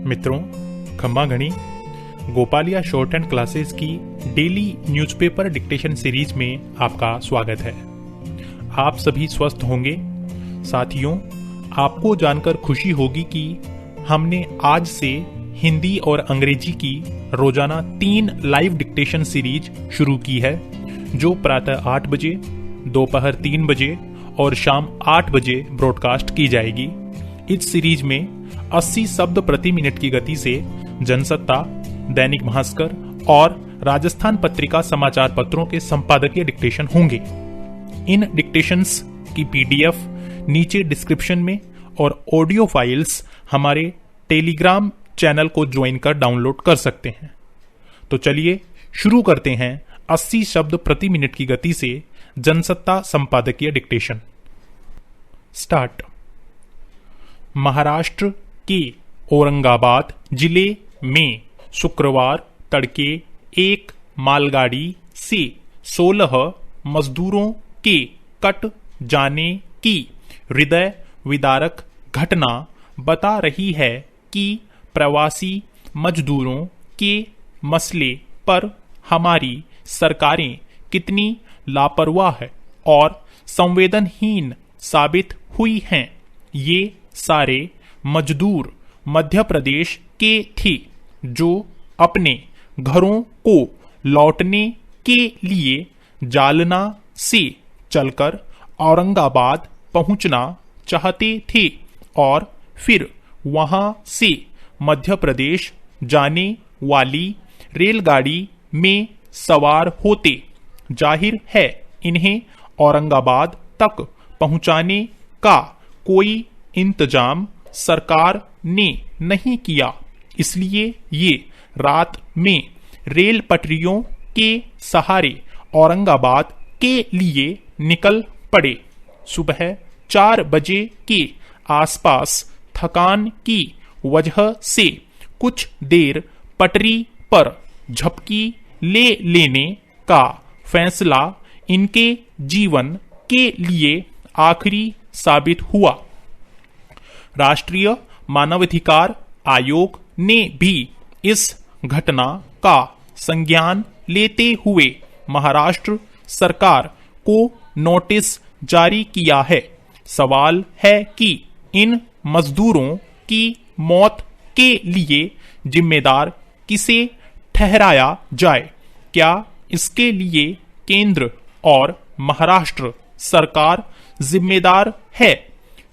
मित्रों, खम्मा घणी गोपालिया शॉर्ट एंड क्लासेस की डेली न्यूज़पेपर डिक्टेशन सीरीज में आपका स्वागत है। आप सभी स्वस्थ होंगे। साथियों, आपको जानकर खुशी होगी कि हमने आज से हिंदी और अंग्रेजी की रोजाना 3 लाइव डिक्टेशन सीरीज शुरू की है, जो प्रातः 8 बजे, दोपहर 3 बजे और शाम 8 बजे ब्रॉडकास्ट की जाएगी। इस सीरीज में 80 शब्द प्रति मिनट की गति से जनसत्ता, दैनिक भास्कर और राजस्थान पत्रिका समाचार पत्रों के संपादकीय डिक्टेशन होंगे। इन डिक्टेशंस की पीडीएफ नीचे डिस्क्रिप्शन में और ऑडियो फाइल्स हमारे टेलीग्राम चैनल को ज्वाइन कर डाउनलोड कर सकते हैं। तो चलिए शुरू करते हैं 80 शब्द प्रति मिनट की गति से जनसत्ता संपादकीय डिक्टेशन। स्टार्ट। महाराष्ट्र के औरंगाबाद जिले में शुक्रवार तड़के एक मालगाड़ी से 16 मजदूरों के कट जाने की हृदय विदारक घटना बता रही है कि प्रवासी मजदूरों के मसले पर हमारी सरकारें कितनी लापरवाह और संवेदनहीन साबित हुई हैं। ये सारे मजदूर मध्य प्रदेश के थे, जो अपने घरों को लौटने के लिए जालना से चलकर औरंगाबाद पहुंचना चाहते थे और फिर वहां से मध्य प्रदेश जाने वाली रेलगाड़ी में सवार होते। जाहिर है इन्हें औरंगाबाद तक पहुंचाने का कोई इंतजाम सरकार ने नहीं किया, इसलिए ये रात में रेल पटरियों के सहारे औरंगाबाद के लिए निकल पड़े। सुबह 4 बजे के आसपास थकान की वजह से कुछ देर पटरी पर झपकी ले लेने का फैसला इनके जीवन के लिए आखिरी साबित हुआ। राष्ट्रीय मानवाधिकार आयोग ने भी इस घटना का संज्ञान लेते हुए महाराष्ट्र सरकार को नोटिस जारी किया है। सवाल है कि इन मजदूरों की मौत के लिए जिम्मेदार किसे ठहराया जाए। क्या इसके लिए केंद्र और महाराष्ट्र सरकार जिम्मेदार है,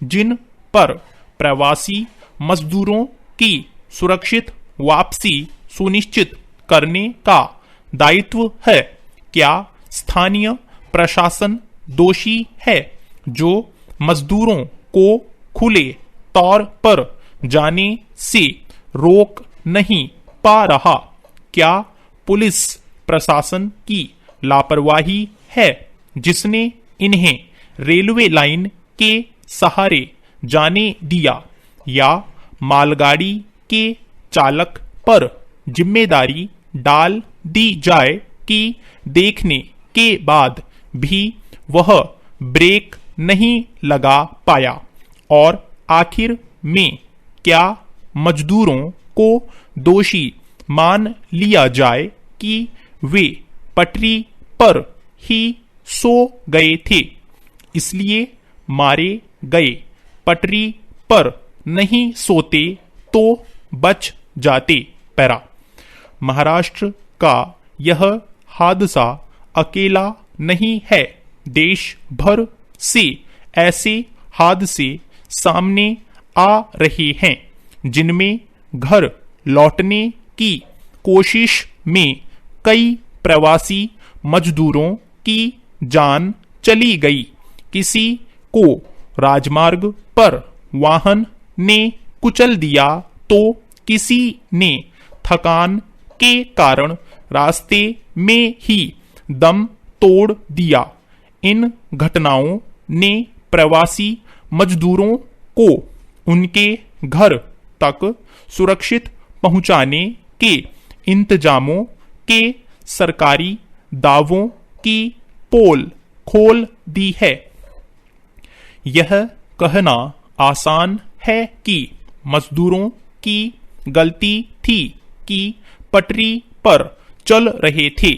जिन पर प्रवासी मजदूरों की सुरक्षित वापसी सुनिश्चित करने का दायित्व है? क्या स्थानीय प्रशासन दोषी है, जो मजदूरों को खुले तौर पर जाने से रोक नहीं पा रहा? क्या पुलिस प्रशासन की लापरवाही है, जिसने इन्हें रेलवे लाइन के सहारे जाने दिया? या मालगाड़ी के चालक पर जिम्मेदारी डाल दी जाए कि देखने के बाद भी वह ब्रेक नहीं लगा पाया? और आखिर में क्या मजदूरों को दोषी मान लिया जाए कि वे पटरी पर ही सो गए थे, इसलिए मारे गए? पटरी पर नहीं सोते तो बच जाते। पैरा। महाराष्ट्र का यह हादसा अकेला नहीं है। देश भर से ऐसे हादसे सामने आ रहे हैं, जिनमें घर लौटने की कोशिश में कई प्रवासी मजदूरों की जान चली गई। किसी को राजमार्ग पर वाहन ने कुचल दिया तो किसी ने थकान के कारण रास्ते में ही दम तोड़ दिया। इन घटनाओं ने प्रवासी मजदूरों को उनके घर तक सुरक्षित पहुंचाने के इंतजामों के सरकारी दावों की पोल खोल दी है। यह कहना आसान है कि मजदूरों की गलती थी कि पटरी पर चल रहे थे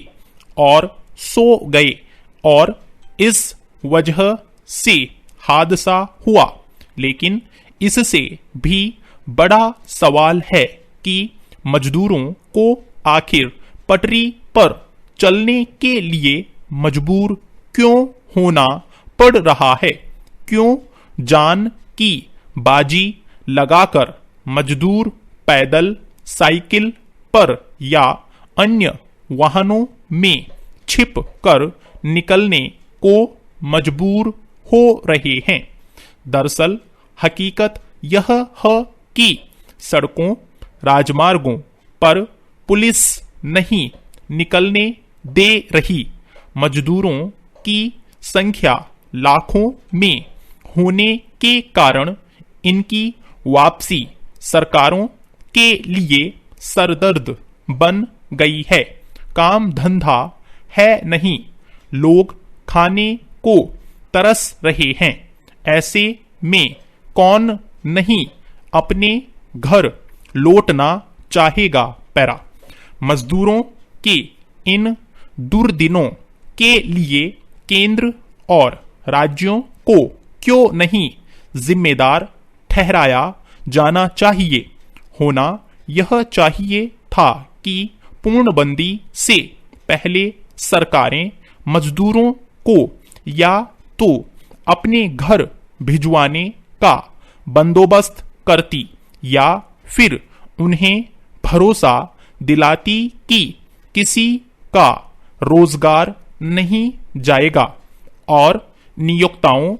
और सो गए और इस वजह से हादसा हुआ। लेकिन इससे भी बड़ा सवाल है कि मजदूरों को आखिर पटरी पर चलने के लिए मजबूर क्यों होना पड़ रहा है? क्यों जान की बाजी लगाकर मजदूर पैदल, साइकिल पर या अन्य वाहनों में छिप कर निकलने को मजबूर हो रहे हैं? दरअसल हकीकत यह है कि सड़कों, राजमार्गों पर पुलिस नहीं निकलने दे रही। मजदूरों की संख्या लाखों में होने के कारण इनकी वापसी सरकारों के लिए सरदर्द बन गई है। काम धंधा है नहीं, लोग खाने को तरस रहे हैं। ऐसे में कौन नहीं अपने घर लौटना चाहेगा? पैरा मजदूरों के इन दुर्दिनों के लिए केंद्र और राज्यों को क्यों नहीं जिम्मेदार ठहराया जाना चाहिए? होना यह चाहिए था कि पूर्णबंदी से पहले सरकारें मजदूरों को या तो अपने घर भिजवाने का बंदोबस्त करती या फिर उन्हें भरोसा दिलाती कि किसी का रोजगार नहीं जाएगा और नियोक्ताओं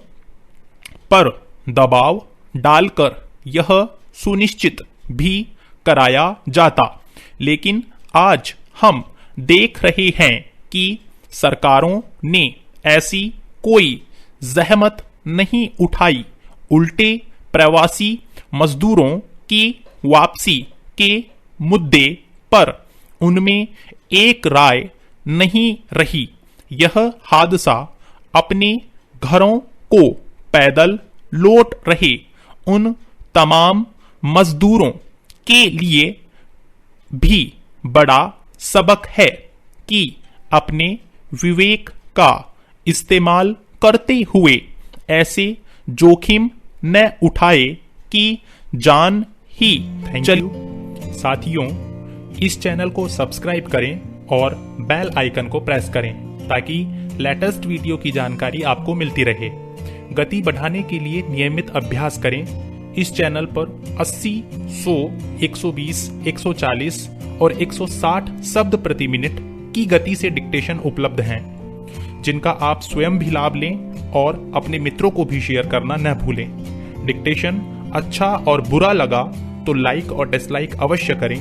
पर दबाव डालकर यह सुनिश्चित भी कराया जाता। लेकिन आज हम देख रहे हैं कि सरकारों ने ऐसी कोई जहमत नहीं उठाई। उल्टे प्रवासी मजदूरों की वापसी के मुद्दे पर उनमें एक राय नहीं रही। यह हादसा अपने घरों को पैदल लौट रहे उन तमाम मजदूरों के लिए भी बड़ा सबक है कि अपने विवेक का इस्तेमाल करते हुए ऐसे जोखिम न उठाए कि जान ही चली। साथियों, इस चैनल को सब्सक्राइब करें और बेल आइकन को प्रेस करें ताकि लेटेस्ट वीडियो की जानकारी आपको मिलती रहे। गति बढ़ाने के लिए नियमित अभ्यास करें। इस चैनल पर 80, 100, 120, 140 और 160 शब्द प्रति मिनट की गति से डिक्टेशन उपलब्ध हैं, जिनका आप स्वयं भी लाभ लें और अपने मित्रों को भी शेयर करना न भूलें। डिक्टेशन अच्छा और बुरा लगा तो लाइक और डिसलाइक अवश्य करें।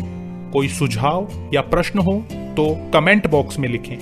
कोई सुझाव या प्रश्न हो तो कमेंट बॉक्स में लिखें।